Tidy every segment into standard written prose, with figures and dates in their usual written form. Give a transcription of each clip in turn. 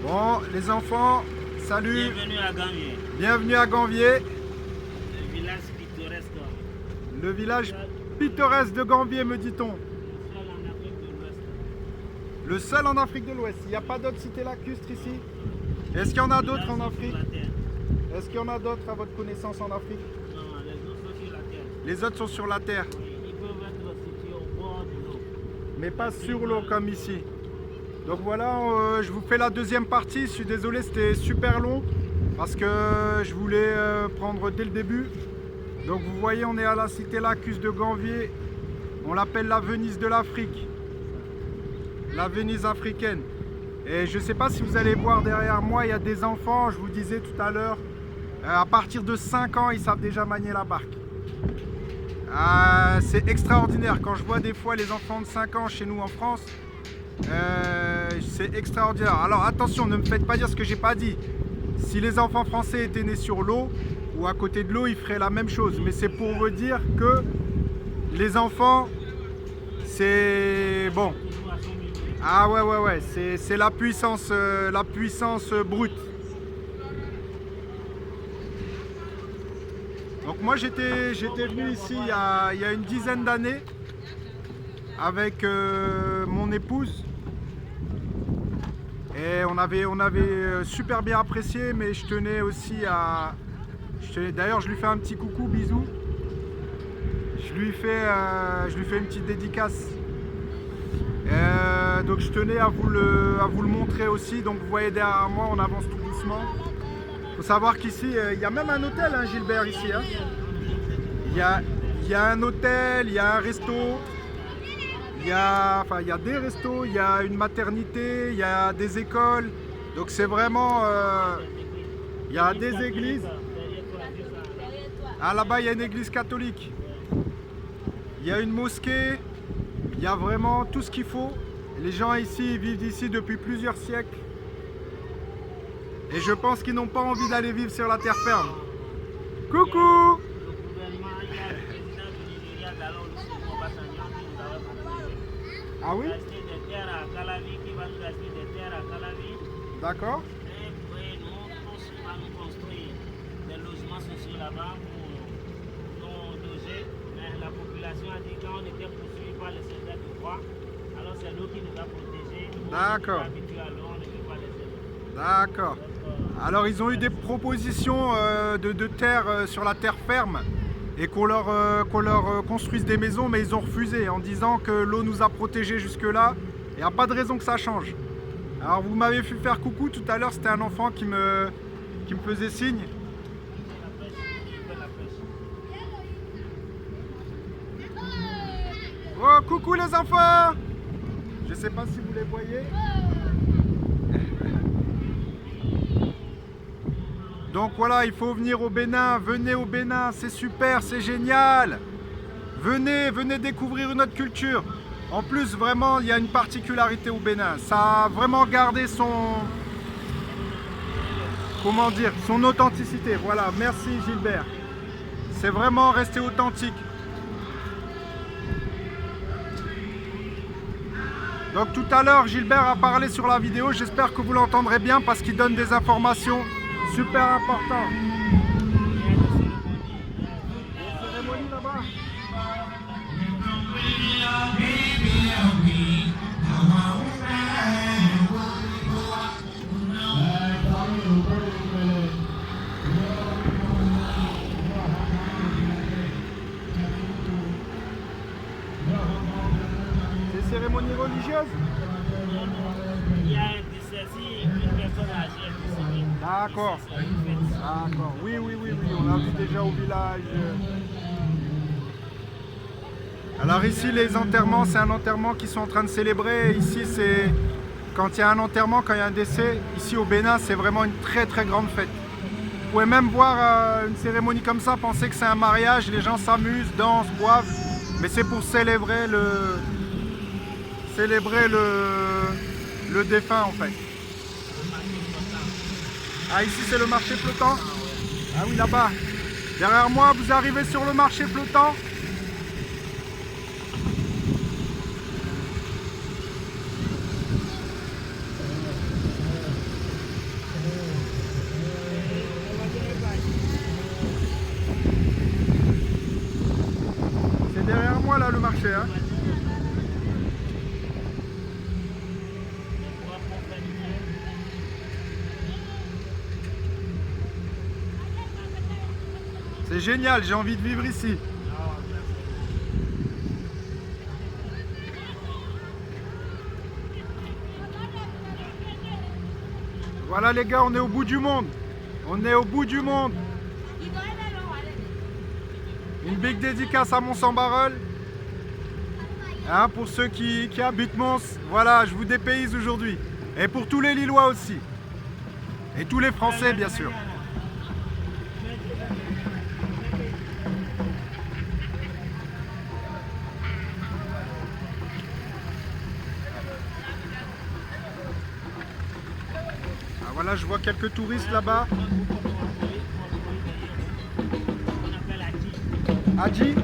Bon, les enfants, salut. Bienvenue à Gambier. Bienvenue à Gambier. Le village pittoresque. Le village pittoresque de Gambier, me dit-on. Le seul en Afrique de l'Ouest. Le seul en Afrique de l'Ouest. Il n'y a pas d'autres cités lacustres ici? Est-ce qu'il y en a d'autres en Afrique? Est-ce qu'il y en a d'autres à votre connaissance en Afrique? Non, les autres sont sur la terre. Les autres sont sur la terre, Ils peuvent être situés au bord de l'eau. mais pas sur l'eau comme ici. Donc voilà, je vous fais la deuxième partie. Je suis désolé, c'était super long parce que je voulais prendre dès le début. Donc vous voyez, on est à la cité lacustre de Gambier. On l'appelle la Venise de l'Afrique. La Venise africaine. Et je ne sais pas si vous allez voir derrière moi, il y a des enfants, je vous disais tout à l'heure, à partir de 5 ans, ils savent déjà manier la barque. C'est extraordinaire. Quand je vois des fois les enfants de 5 ans chez nous en France, c'est extraordinaire. Alors attention, ne me faites pas dire ce que j'ai pas dit. Si les enfants français étaient nés sur l'eau ou à côté de l'eau, ils feraient la même chose. Mais c'est pour vous dire que les enfants, c'est bon. Ah ouais, c'est la puissance brute. Donc moi j'étais venu ici il y a une dizaine d'années avec mon épouse et on avait super bien apprécié, mais je tenais aussi à... D'ailleurs je lui fais un petit coucou, bisous. Je lui fais une petite dédicace. Donc je tenais à vous le montrer aussi. Donc vous voyez derrière moi, on avance tout doucement. Il faut savoir qu'ici, il y a même un hôtel, hein, Gilbert, ici. Hein. Il y a un hôtel, il y a un resto, il y a des restos, il y a une maternité, il y a des écoles. Donc c'est vraiment... il y a des églises. Ah, là-bas, il y a une église catholique. Il y a une mosquée. Il y a vraiment tout ce qu'il faut. Les gens ici vivent ici depuis plusieurs siècles. Et je pense qu'ils n'ont pas envie d'aller vivre sur la terre ferme. Coucou! Le gouvernement, il y a le président du Nigeria, Gallo Olusegun Obasanjo, qui nous avait proposé. Ah oui? D'acheter des terres à Calavi, qui va nous acheter des terres à Calavi. D'accord. Et nous, on va nous construire des logements sociaux là-bas pour nous loger. Mais la population a dit que quand on était poursuivi par les soldats de droit, alors c'est l'eau qui nous a protégés. D'accord. On est habitué à l'eau, on ne peut pas les aider. D'accord. Alors ils ont eu des propositions de terre sur la terre ferme et qu'on leur construise des maisons, mais ils ont refusé en disant que l'eau nous a protégés jusque-là. Il n'y a pas de raison que ça change. Alors vous m'avez fait faire coucou tout à l'heure, c'était un enfant qui me faisait signe. Oh, coucou les enfants! Je sais pas si vous les voyez. Donc voilà, il faut venir au Bénin. Venez au Bénin, c'est super, c'est génial. Venez découvrir une autre culture. En plus, vraiment, il y a une particularité au Bénin. Ça a vraiment gardé son... Comment dire? Son authenticité. Voilà, merci Gilbert. C'est vraiment resté authentique. Donc tout à l'heure, Gilbert a parlé sur la vidéo. J'espère que vous l'entendrez bien parce qu'il donne des informations super importantes. Des cérémonies là-bas. Des cérémonies religieuses? Il y a une personne âgée qui se D'accord. D'accord. Oui, on a vu déjà au village. Alors ici, les enterrements, c'est un enterrement qu'ils sont en train de célébrer. Ici, c'est quand il y a un enterrement, quand il y a un décès. Ici au Bénin, c'est vraiment une très grande fête. Vous pouvez même voir une cérémonie comme ça, penser que c'est un mariage. Les gens s'amusent, dansent, boivent. Mais c'est pour célébrer le défunt en fait. Ah, ici c'est le marché flottant. Ah oui, là-bas. Derrière moi, vous arrivez sur le marché flottant. marché, hein. C'est génial, j'ai envie de vivre ici. Voilà les gars, on est au bout du monde. On est au bout du monde. Une big dédicace à Mons-en-Barœul. Hein, pour ceux qui habitent Mons, voilà, je vous dépayse aujourd'hui. Et pour tous les Lillois aussi. Et tous les Français, bien sûr. Ah, voilà, je vois quelques touristes là-bas. Adji.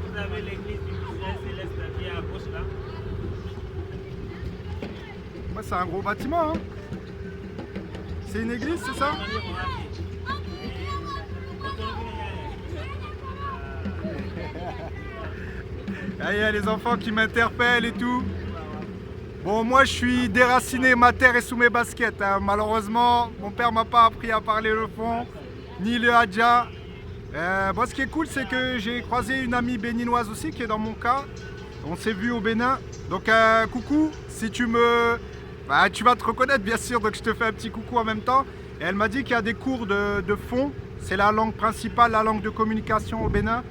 Vous avez l'église du Business Céleste qui est à gauche là. Ouais, c'est un gros bâtiment, hein. C'est une église, c'est ça? Ah, il y a les enfants qui m'interpellent et tout. Bon, moi je suis déraciné, ma terre est sous mes baskets, hein. Malheureusement, mon père m'a pas appris à parler le fond, ni le hadja. Bon, ce qui est cool, c'est que j'ai croisé une amie béninoise aussi qui est dans mon cas. On s'est vu au Bénin. Donc coucou, si tu me... Bah, tu vas te reconnaître bien sûr, donc je te fais un petit coucou en même temps. Et elle m'a dit qu'il y a des cours de fond, c'est la langue principale, la langue de communication au Bénin.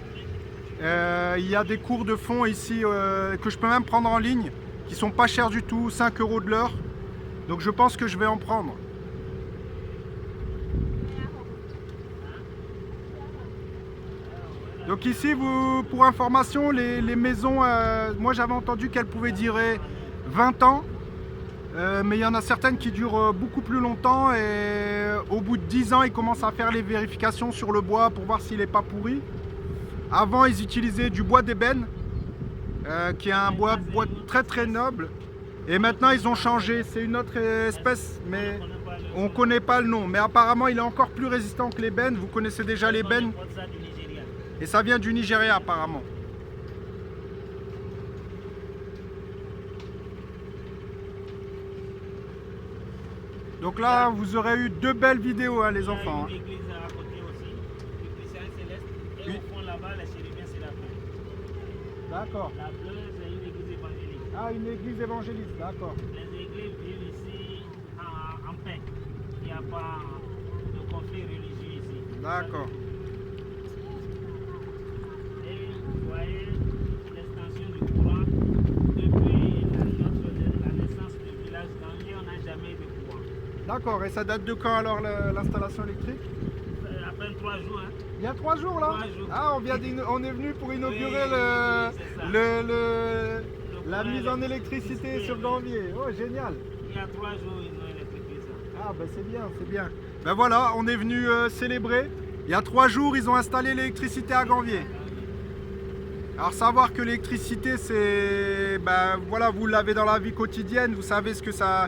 Il y a des cours de fond ici que je peux même prendre en ligne, qui sont pas chers du tout, 5 € de l'heure. Donc je pense que je vais en prendre. Donc ici, pour information, les maisons, moi j'avais entendu qu'elles pouvaient durer 20 ans. Mais il y en a certaines qui durent beaucoup plus longtemps et au bout de 10 ans, ils commencent à faire les vérifications sur le bois pour voir s'il n'est pas pourri. Avant, ils utilisaient du bois d'ébène, qui est un bois très très noble. Et maintenant, ils ont changé. C'est une autre espèce, mais on ne connaît pas le nom. Mais apparemment, il est encore plus résistant que l'ébène. Vous connaissez déjà l'ébène. Et ça vient du Nigeria, apparemment. Donc là, vous aurez eu 2 belles vidéos, hein, les enfants. Il y a une église à côté aussi, du Christian Céleste. Et Oui. au fond là-bas, les chérifiens, c'est la fin. D'accord. La bleue, c'est une église évangélique. Ah, une église évangéliste, d'accord. Les églises vivent ici en paix. Il n'y a pas de conflit religieux ici. D'accord. Et vous voyez l'extension du courant. Depuis la naissance du village d'Angers, on n'a jamais eu de courant. D'accord, et ça date de quand alors l'installation électrique? À peine 3 jours. Hein. Il y a 3 jours là? 3 jours. Ah, on est venu pour inaugurer Oui, c'est ça. la mise en électricité sur Ganvier. Oh, génial. Il y a 3 jours, ils ont électrifié ça. Ah, ben c'est bien, c'est bien. Ben voilà, on est venu célébrer. Il y a 3 jours, ils ont installé l'électricité à Ganvier. Alors savoir que l'électricité, c'est... Ben voilà, vous l'avez dans la vie quotidienne, vous savez ce que ça...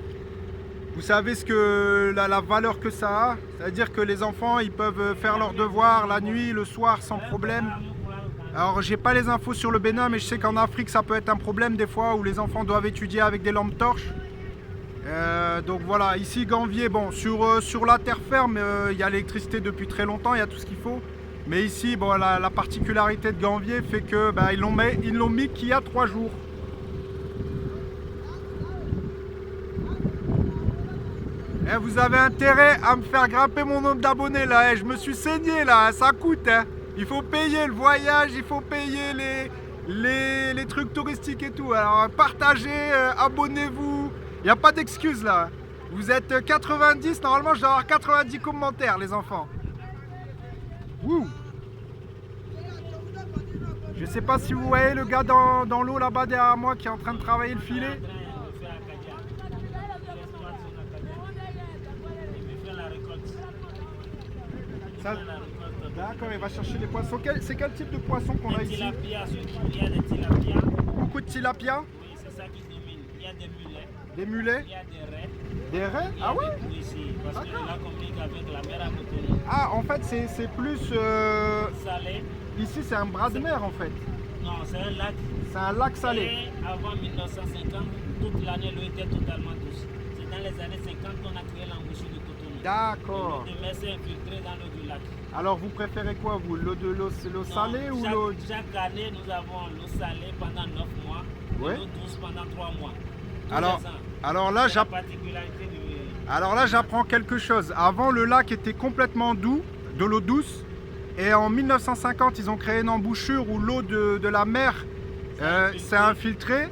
Vous savez la valeur que ça a. C'est-à-dire que les enfants, ils peuvent faire leurs devoirs la nuit, le soir, sans problème. Alors, j'ai pas les infos sur le Bénin, mais je sais qu'en Afrique, ça peut être un problème des fois où les enfants doivent étudier avec des lampes torches. Donc voilà, ici Ganvier, bon, sur la terre ferme, il y a l'électricité depuis très longtemps, il y a tout ce qu'il faut. Mais ici, bon, la particularité de Ganvier fait que ils l'ont mis qu'il y a 3 jours. Eh, vous avez intérêt à me faire grimper mon nombre d'abonnés là, je me suis saigné là, ça coûte, hein. Il faut payer le voyage, il faut payer les trucs touristiques et tout. Alors partagez, abonnez-vous, il n'y a pas d'excuse là. Vous êtes 90, normalement je dois avoir 90 commentaires les enfants. Wouh. Je sais pas si vous voyez le gars dans l'eau là-bas derrière moi qui est en train de travailler le filet. D'accord, il va chercher les poissons. C'est quel type de poisson qu'on a Les ici? tilapia, surtout, il y a des tilapia. Beaucoup de tilapia, Oui, c'est ça qui domine. Il y a des mulets, des mulets, il y a des raies. des raies. Il y a Ah ouais? des poules ici, parce que D'accord. là communique avec la mer à Cotonou. Ah, en fait, c'est plus... Salé, ici, c'est un bras de mer, en fait. non, c'est un lac. C'est un lac salé. Et avant 1950, toute l'année, l'eau était totalement douce. C'est dans les années 50 qu'on a créé l'embouchure de Cotonou. D'accord. L'eau de mer s'est infiltrée dans l'eau du lac. Alors, vous préférez quoi, vous? L'eau salée Non, ou l'eau... chaque année, nous avons l'eau salée pendant 9 mois Ouais. et l'eau douce pendant 3 mois. Tous Alors, les ans. alors là, C'est la particularité du... Alors là, j'apprends quelque chose. Avant, le lac était complètement doux, de l'eau douce. Et en 1950, ils ont créé une embouchure où l'eau de la mer s'est infiltrée.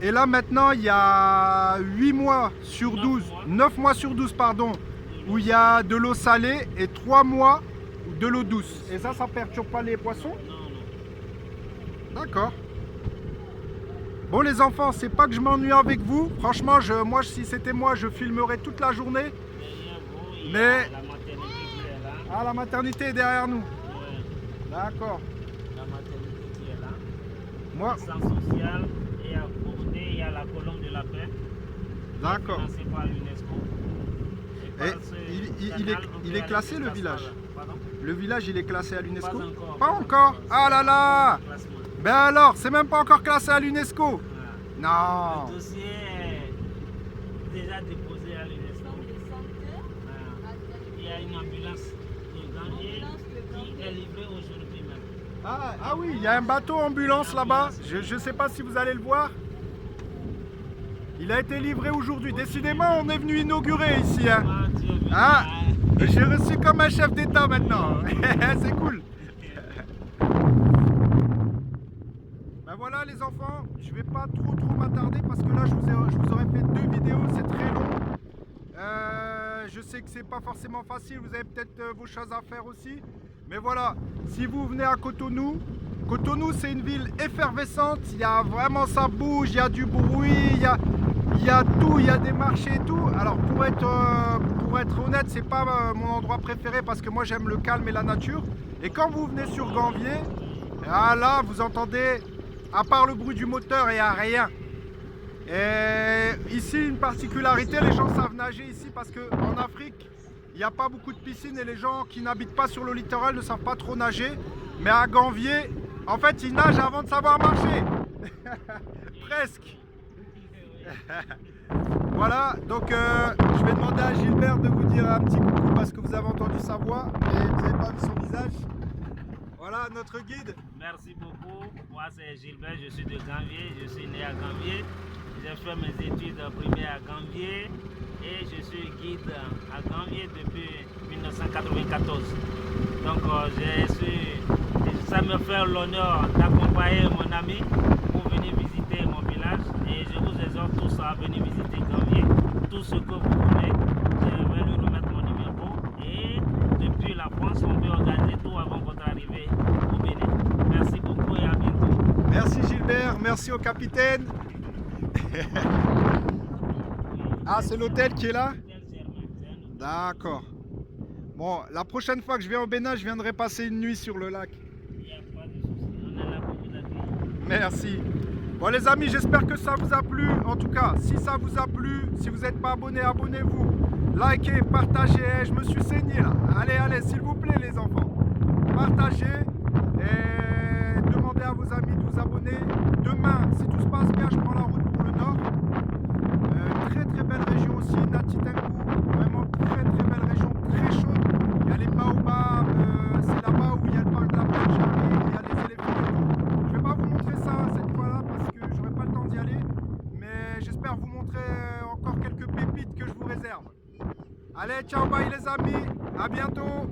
Et là, maintenant, il y a 8 mois sur 12, 9 mois sur 12, pardon, où il y a de l'eau salée et 3 mois de l'eau douce. Et ça perturbe pas les poissons? Non, non. D'accord. Bon les enfants, c'est pas que je m'ennuie avec vous. Franchement, moi si c'était moi, je filmerais toute la journée. Derrière vous, il y Mais- a la maternité qui est là. Ah, la maternité est derrière nous. Ouais, D'accord. la maternité qui est là. Moi, Centre social. Et à côté, il y a la colombe de la paix. d'accord. Financée par l'UNESCO. Et il est classé, le village? Pardon? Le village, il est classé à Pas l'UNESCO? encore. Pas encore. Ah là là. Classement. Ben alors, c'est même pas encore classé à l'UNESCO. Voilà. Non. Le dossier est déjà déposé à l'UNESCO. Voilà. Il y a une ambulance de Gambier qui est livrée aujourd'hui même. Ah oui, il y a un bateau ambulance là-bas. Je ne sais pas si vous allez le voir. Il a été livré aujourd'hui. Décidément, on est venu inaugurer ici. Hein. Ah, tu es venu, Ah. hein. J'ai reçu comme un chef d'État maintenant. C'est cool. Ben voilà les enfants, je vais pas trop m'attarder parce que là je vous aurais fait 2 vidéos, c'est très long. Je sais que c'est pas forcément facile, vous avez peut-être vos choses à faire aussi. Mais voilà, si vous venez à Cotonou, Cotonou c'est une ville effervescente, il y a vraiment, ça bouge, il y a du bruit, il y a tout, il y a des marchés et tout. Alors pour être honnête, c'est pas mon endroit préféré parce que moi j'aime le calme et la nature. Et quand vous venez sur Gambier, ah là vous entendez, à part le bruit du moteur, il n'y a rien. Et ici une particularité, les gens savent nager ici parce qu'en Afrique, il n'y a pas beaucoup de piscines et les gens qui n'habitent pas sur le littoral ne savent pas trop nager. Mais à Gambier, en fait, ils nagent avant de savoir marcher. Presque. Voilà, donc je vais demander à Gilbert de vous dire un petit coucou parce que vous avez entendu sa voix et vous n'avez pas vu son visage. Voilà notre guide. Merci beaucoup. Moi, c'est Gilbert, je suis de Gambier. Je suis né à Gambier. J'ai fait mes études primaires à Gambier et je suis guide à Gambier depuis 1994. Donc, ça me fait l'honneur d'accompagner mon ami pour venir visiter mon village. Et je vous exhorte tous à venir visiter Gambier. Tout ce que vous voulez, je vais lui remettre mon numéro. Et depuis la France, on peut organiser tout avant votre arrivée au Bénin. Merci beaucoup et à bientôt. Merci Gilbert, merci au capitaine. Ah, c'est l'hôtel qui est là? D'accord. Bon, la prochaine fois que je viens au Bénin, je viendrai passer une nuit sur le lac. Il n'y a pas de souci, on est là pour vous accueillir. Merci. Bon les amis, j'espère que ça vous a plu. En tout cas, si ça vous a plu, si vous n'êtes pas abonné, abonnez-vous. Likez, partagez. Je me suis saigné là. Allez, s'il vous plaît les enfants. Partagez et demandez à vos amis de vous abonner. Demain, si tout se passe bien, je prends la route pour le nord. Très belle région aussi, Nati Tengou. Vraiment très belle région, très chaude. Il y a les baobabs, c'est là-bas où il y a le parc de la plage, il y a les éléphants et tout. Je vais pas vous montrer ça cette fois-là parce que j'aurai pas le temps d'y aller. Mais j'espère vous montrer encore quelques pépites que je vous réserve. Allez, ciao, bye les amis, à bientôt.